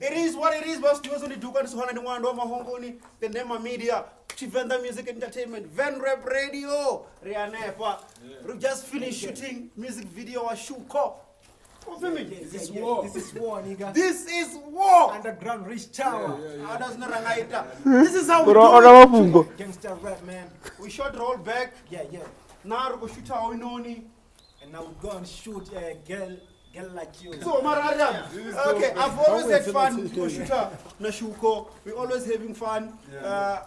It is what it is, boss. News only do kan so hana ngwando mahongoni. The name media, Venda Music Entertainment, Ven Rap Radio, Rianepa. We just finished shooting music video of Shukho. This is war. This is war, nigga. This is war. Underground Rich Tower. This is how we do it. Gangster rap, man. We shot roll back. Yeah. Now we go shoot our Inoni. And now we go and shoot a girl like you. So, okay, I've always had fun to shoot na Shukho. We're always having fun.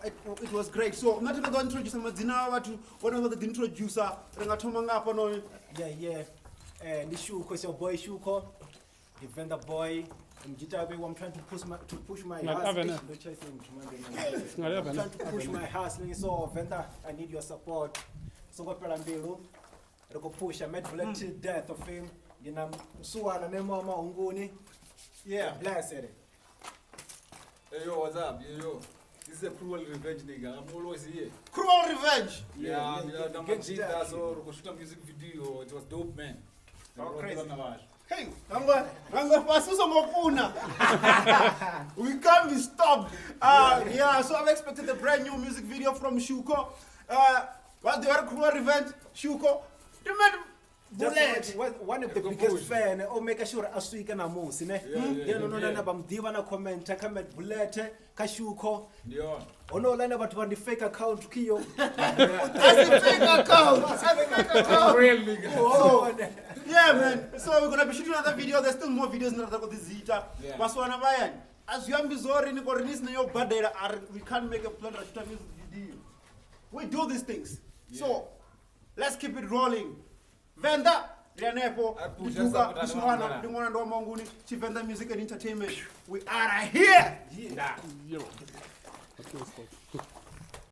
It was great. So, I'm not going to introduce one of the introducer. Yeah. This Shukho is your boy Shukho, the vendor boy. I'm trying to push my house. I'm trying to push my house. So, vendor, I need your support. So, what I'm doing, I go push. I made Bullet till death of him. You know, Suana Nemama Unguni. Yeah, bless it. Hey yo, what's up? Yo. This is a cruel revenge, nigga. I'm always here. Cruel revenge? Yeah. So, we shoot a music video. It was dope, man. Crazy. Hey, we can't be stopped. So I've expected a brand new music video from Shukho. What the other cruel revenge? Shukho. The man Bullet. One of the biggest fans, make sure Asuika na Moose, ne? You know, I'm Divana comment, I come at Bullet, Kashuko. Yeah. Oh no, I never to the fake account, Kyo. That's a fake account. Really? Yeah, man. So we're gonna be shooting another video. There's still more videos in the Zita. Maswana Bayan. As you are Missouri, we can't make a plan to shoot a music video. We do these things. So let's keep it rolling. Venda, Rianepo, Duka, Dimona Monguni, Venda Music and Entertainment. We are here. Yo.